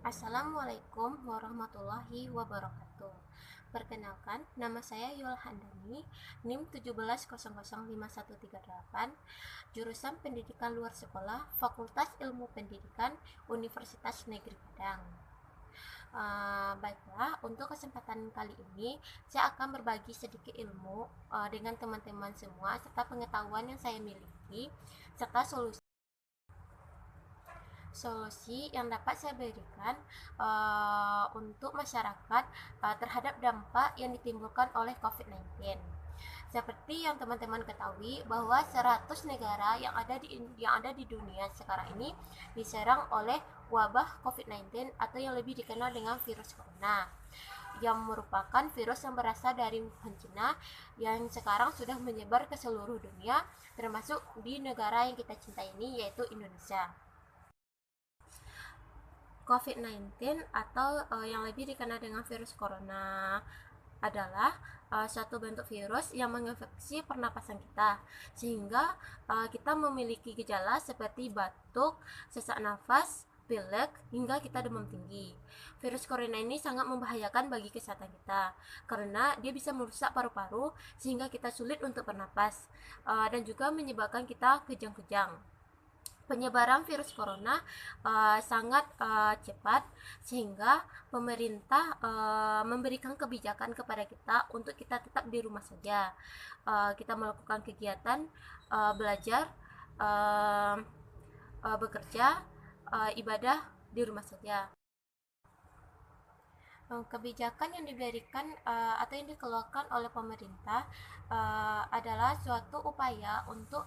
Assalamualaikum warahmatullahi wabarakatuh. Perkenalkan, nama saya Yul Handani, NIM 17005138, jurusan Pendidikan Luar Sekolah, Fakultas Ilmu Pendidikan, Universitas Negeri Padang. Baiklah, untuk kesempatan kali ini saya akan berbagi sedikit ilmu dengan teman-teman semua serta pengetahuan yang saya miliki serta solusi yang dapat saya berikan untuk masyarakat terhadap dampak yang ditimbulkan oleh COVID-19. Seperti yang teman-teman ketahui bahwa 100 negara yang ada di dunia sekarang ini diserang oleh wabah COVID-19 atau yang lebih dikenal dengan virus corona, yang merupakan virus yang berasal dari Wuhan, Cina, yang sekarang sudah menyebar ke seluruh dunia, termasuk di negara yang kita cintai ini, yaitu Indonesia. COVID-19 atau yang lebih dikenal dengan virus corona adalah suatu bentuk virus yang menginfeksi pernapasan kita, sehingga kita memiliki gejala seperti batuk, sesak nafas, pilek, hingga kita demam tinggi. Virus corona ini sangat membahayakan bagi kesehatan kita karena dia bisa merusak paru-paru sehingga kita sulit untuk bernapas dan juga menyebabkan kita kejang-kejang. Penyebaran virus corona sangat cepat, sehingga pemerintah memberikan kebijakan kepada kita untuk kita tetap di rumah saja. Kita melakukan kegiatan belajar, bekerja, ibadah di rumah saja. Kebijakan yang diberikan atau yang dikeluarkan oleh pemerintah adalah suatu upaya untuk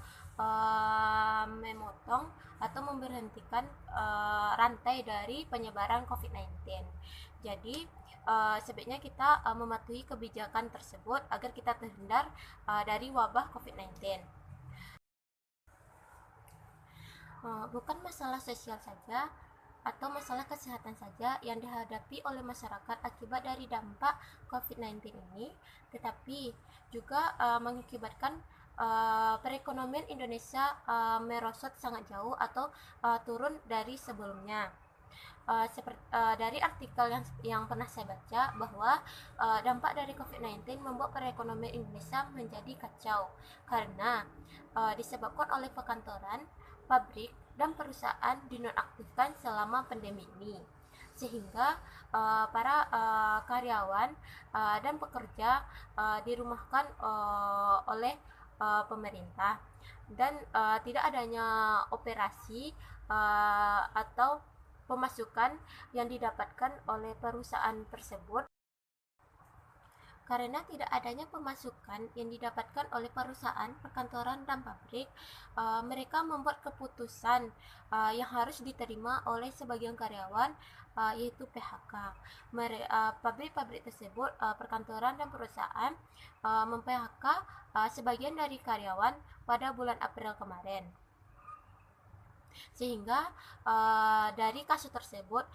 memotong atau memberhentikan rantai dari penyebaran COVID-19. Jadi sebaiknya kita mematuhi kebijakan tersebut agar kita terhindar dari wabah COVID-19. Bukan masalah sosial saja atau masalah kesehatan saja yang dihadapi oleh masyarakat akibat dari dampak COVID-19 ini, tetapi juga mengakibatkan perekonomian Indonesia merosot sangat jauh atau turun dari sebelumnya. Dari artikel yang pernah saya baca bahwa dampak dari COVID-19 membuat perekonomian Indonesia menjadi kacau karena disebabkan oleh perkantoran, pabrik, dan perusahaan dinonaktifkan selama pandemi ini, sehingga para karyawan dan pekerja dirumahkan oleh pemerintah, dan tidak adanya operasi atau pemasukan yang didapatkan oleh perusahaan tersebut. Karena tidak adanya pemasukan yang didapatkan oleh perusahaan, perkantoran, dan pabrik, mereka membuat keputusan yang harus diterima oleh sebagian karyawan, yaitu PHK. Pabrik-pabrik tersebut, perkantoran dan perusahaan mem-PHK sebagian dari karyawan pada bulan April kemarin, sehingga dari kasus tersebut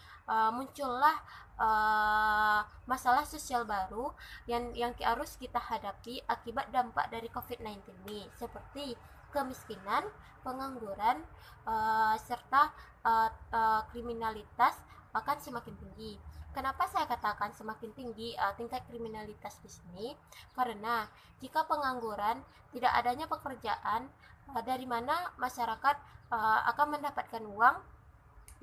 muncullah masalah sosial baru yang harus kita hadapi akibat dampak dari COVID-19 ini, seperti kemiskinan, pengangguran, serta kriminalitas akan semakin tinggi. Kenapa saya katakan semakin tinggi tingkat kriminalitas di sini? Karena jika pengangguran, tidak adanya pekerjaan, dari mana masyarakat akan mendapatkan uang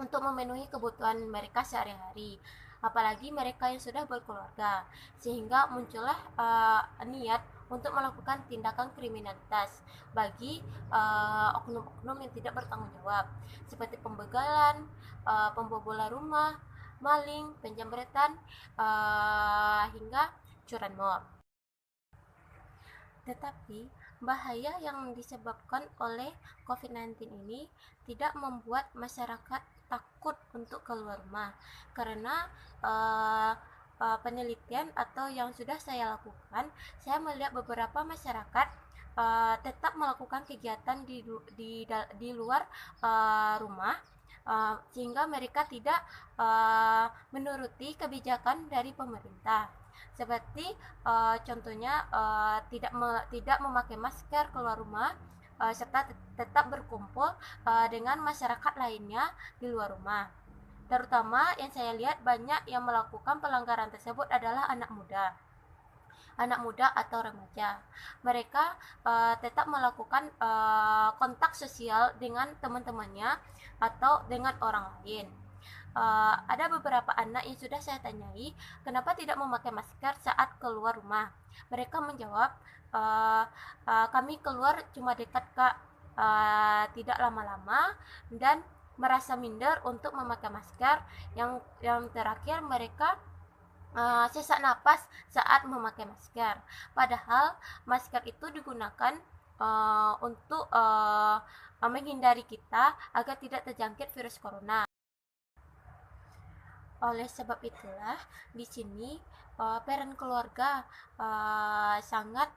untuk memenuhi kebutuhan mereka sehari-hari, apalagi mereka yang sudah berkeluarga, sehingga muncullah niat untuk melakukan tindakan kriminalitas bagi oknum-oknum yang tidak bertanggung jawab, seperti pembegalan, pembobolan rumah, maling, penjamretan, hingga curanmor. Tetapi bahaya yang disebabkan oleh COVID-19 ini tidak membuat masyarakat takut untuk keluar rumah, karena penelitian atau yang sudah saya lakukan, saya melihat beberapa masyarakat tetap melakukan kegiatan di luar rumah, sehingga mereka tidak menuruti kebijakan dari pemerintah, seperti contohnya tidak memakai masker keluar rumah, serta tetap berkumpul dengan masyarakat lainnya di luar rumah. Terutama yang saya lihat banyak yang melakukan pelanggaran tersebut adalah anak muda atau remaja. Mereka tetap melakukan kontak sosial dengan teman-temannya atau dengan orang lain. Ada beberapa anak yang sudah saya tanyai kenapa tidak memakai masker saat keluar rumah. Mereka menjawab, kami keluar cuma dekat kak, tidak lama-lama, dan merasa minder untuk memakai masker. Yang terakhir mereka sesak napas saat memakai masker. Padahal masker itu digunakan untuk menghindari kita agar tidak terjangkit virus corona. Oleh sebab itulah di sini peran keluarga sangat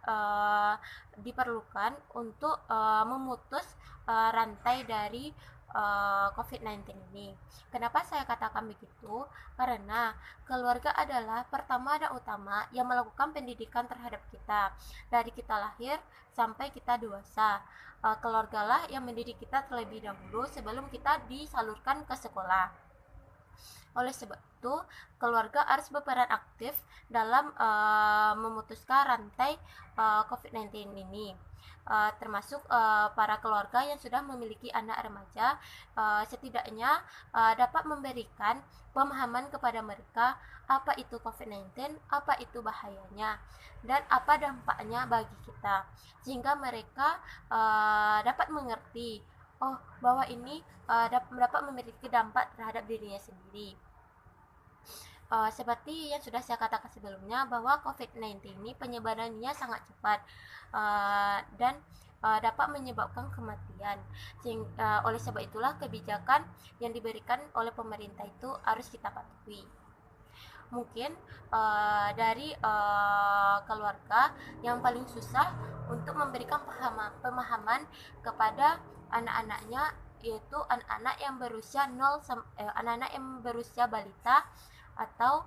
diperlukan untuk memutus rantai dari COVID-19 ini. Kenapa saya katakan begitu? Karena keluarga adalah pertama dan utama yang melakukan pendidikan terhadap kita dari kita lahir sampai kita dewasa. Keluargalah yang mendidik kita terlebih dahulu sebelum kita disalurkan ke sekolah. Oleh sebab itu, keluarga harus berperan aktif dalam memutuskan rantai COVID-19 ini. Termasuk para keluarga yang sudah memiliki anak remaja, setidaknya dapat memberikan pemahaman kepada mereka apa itu COVID-19, apa itu bahayanya, dan apa dampaknya bagi kita, sehingga mereka dapat mengerti bahwa ini dapat memiliki dampak terhadap dirinya sendiri. Seperti yang sudah saya katakan sebelumnya bahwa COVID-19 ini penyebarannya sangat cepat dan dapat menyebabkan kematian. Oleh sebab itulah kebijakan yang diberikan oleh pemerintah itu harus kita patuhi. Mungkin dari keluarga yang paling susah untuk memberikan pemahaman kepada anak-anaknya, yaitu anak-anak yang berusia anak-anak yang berusia balita atau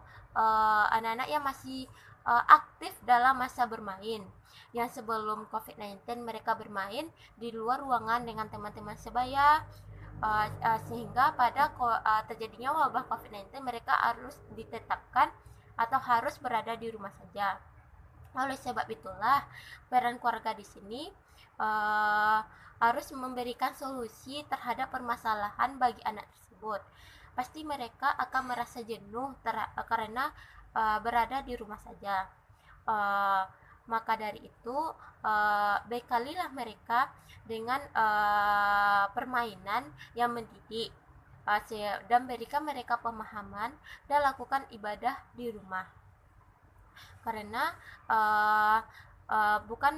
anak-anak yang masih aktif dalam masa bermain, yang sebelum COVID-19 mereka bermain di luar ruangan dengan teman-teman sebaya, sehingga pada terjadinya wabah COVID-19 mereka harus ditetapkan atau harus berada di rumah saja. Oleh sebab itulah peran keluarga di sini harus memberikan solusi terhadap permasalahan bagi anak tersebut. Pasti mereka akan merasa jenuh karena berada di rumah saja. Maka dari itu bekalilah mereka dengan permainan yang mendidik, dan berikan mereka pemahaman dan lakukan ibadah di rumah. Karena bukan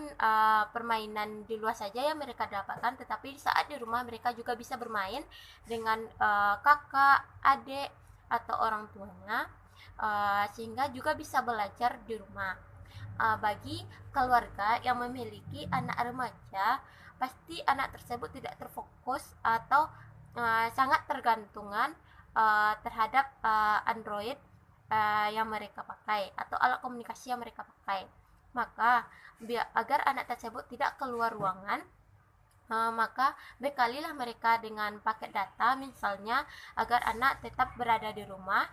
permainan di luar saja yang mereka dapatkan, tetapi saat di rumah mereka juga bisa bermain dengan kakak, adik, atau orang tuanya, sehingga juga bisa belajar di rumah. Bagi keluarga yang memiliki anak remaja, pasti anak tersebut tidak terfokus atau sangat tergantungan terhadap Android yang mereka pakai atau alat komunikasi yang mereka pakai. Maka agar anak tersebut tidak keluar ruangan, maka bekalilah mereka dengan paket data misalnya, agar anak tetap berada di rumah.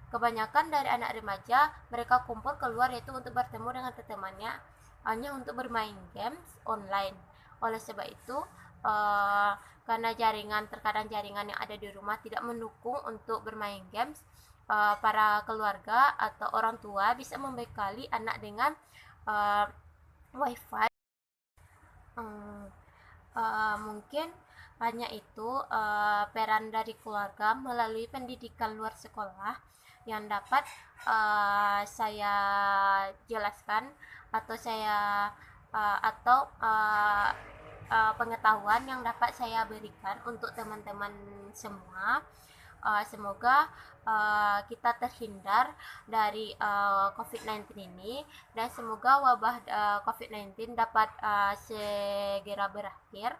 Kebanyakan dari anak remaja mereka kumpul keluar yaitu untuk bertemu dengan temannya, hanya untuk bermain games online. Oleh sebab itu karena terkadang jaringan yang ada di rumah tidak mendukung untuk bermain games, para keluarga atau orang tua bisa membekali anak dengan wifi. Mungkin hanya itu peran dari keluarga melalui pendidikan luar sekolah yang dapat saya jelaskan, atau pengetahuan yang dapat saya berikan untuk teman-teman semua. Semoga kita terhindar dari COVID-19 ini, dan semoga wabah COVID-19 dapat segera berakhir,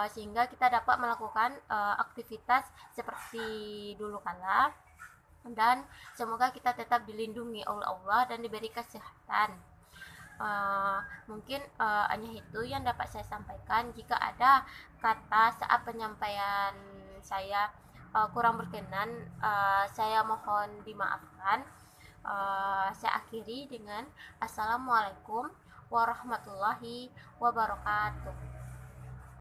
sehingga kita dapat melakukan aktivitas seperti dulu kala, dan semoga kita tetap dilindungi oleh Allah dan diberi kesehatan. Mungkin hanya itu yang dapat saya sampaikan. Jika ada kata saat penyampaian saya kurang berkenan, saya mohon dimaafkan. Saya akhiri dengan Assalamualaikum warahmatullahi wabarakatuh.